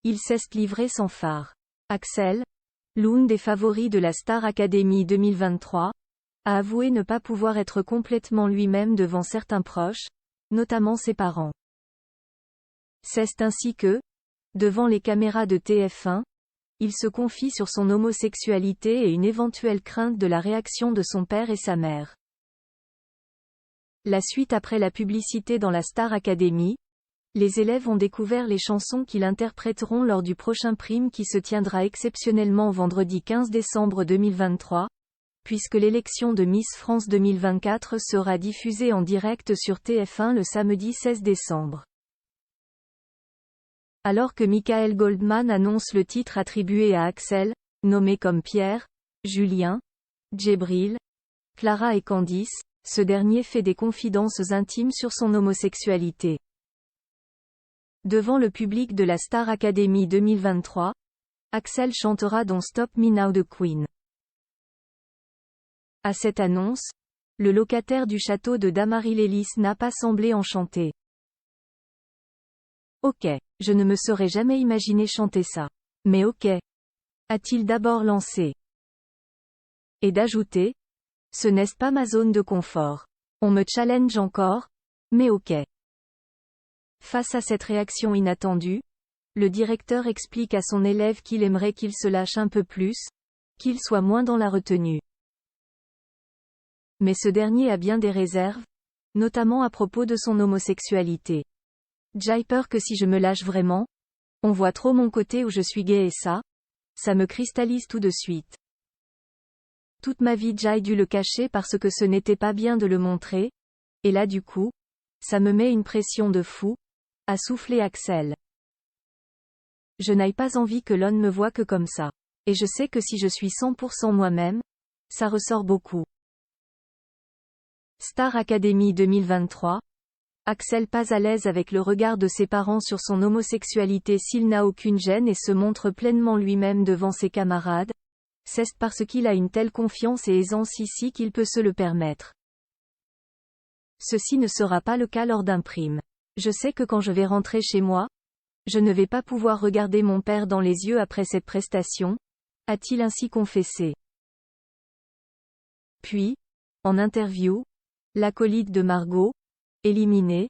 il s'est livré sans phare. Axel, l'un des favoris de la Star Academy 2023, a avoué ne pas pouvoir être complètement lui-même devant certains proches, notamment ses parents. C'est ainsi que, devant les caméras de TF1, il se confie sur son homosexualité et une éventuelle crainte de la réaction de son père et sa mère. La suite après la publicité dans la Star Academy, les élèves ont découvert les chansons qu'ils interpréteront lors du prochain prime qui se tiendra exceptionnellement vendredi 15 décembre 2023, puisque l'élection de Miss France 2024 sera diffusée en direct sur TF1 le samedi 16 décembre. Alors que Michael Goldman annonce le titre attribué à Axel, nommé comme Pierre, Julien, Djibril, Clara et Candice, ce dernier fait des confidences intimes sur son homosexualité. Devant le public de la Star Academy 2023, Axel chantera Don't Stop Me Now de Queen. À cette annonce, le locataire du château de Dammarie-les-Lys n'a pas semblé enchanté. Ok, je ne me serais jamais imaginé chanter ça. Mais ok, a-t-il d'abord lancé. Et d'ajouter, ce n'est pas ma zone de confort. On me challenge encore, mais ok. Face à cette réaction inattendue, le directeur explique à son élève qu'il aimerait qu'il se lâche un peu plus, qu'il soit moins dans la retenue. Mais ce dernier a bien des réserves, notamment à propos de son homosexualité. J'ai peur que si je me lâche vraiment, on voit trop mon côté où je suis gay et ça me cristallise tout de suite. Toute ma vie j'ai dû le cacher parce que ce n'était pas bien de le montrer, et là du coup, ça me met une pression de fou, a soufflé Axel. Je n'ai pas envie que l'on me voie que comme ça. Et je sais que si je suis 100% moi-même, ça ressort beaucoup. Star Academy 2023. Axel pas à l'aise avec le regard de ses parents sur son homosexualité s'il n'a aucune gêne et se montre pleinement lui-même devant ses camarades. C'est parce qu'il a une telle confiance et aisance ici qu'il peut se le permettre. Ceci ne sera pas le cas lors d'un prime. Je sais que quand je vais rentrer chez moi, je ne vais pas pouvoir regarder mon père dans les yeux après cette prestation, a-t-il ainsi confessé. Puis, en interview, l'acolyte de Margot, éliminé,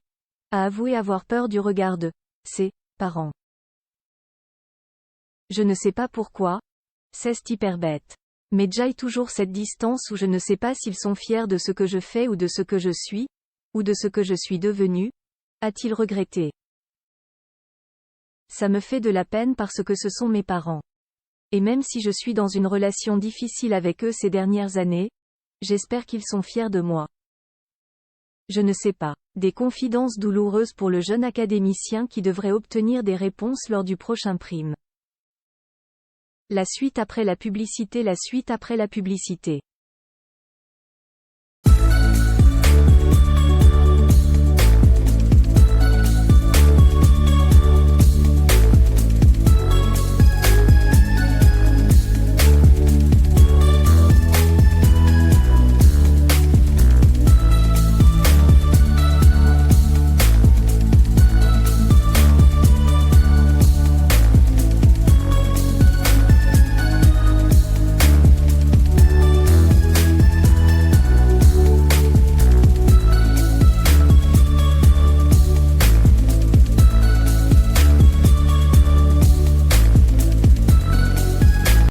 a avoué avoir peur du regard de ses parents. Je ne sais pas pourquoi, c'est hyper bête. Mais j'ai toujours cette distance où je ne sais pas s'ils sont fiers de ce que je fais ou de ce que je suis, ou de ce que je suis devenu, a-t-il regretté. Ça me fait de la peine parce que ce sont mes parents. Et même si je suis dans une relation difficile avec eux ces dernières années, j'espère qu'ils sont fiers de moi. Je ne sais pas. Des confidences douloureuses pour le jeune académicien qui devrait obtenir des réponses lors du prochain prime. La suite après la publicité.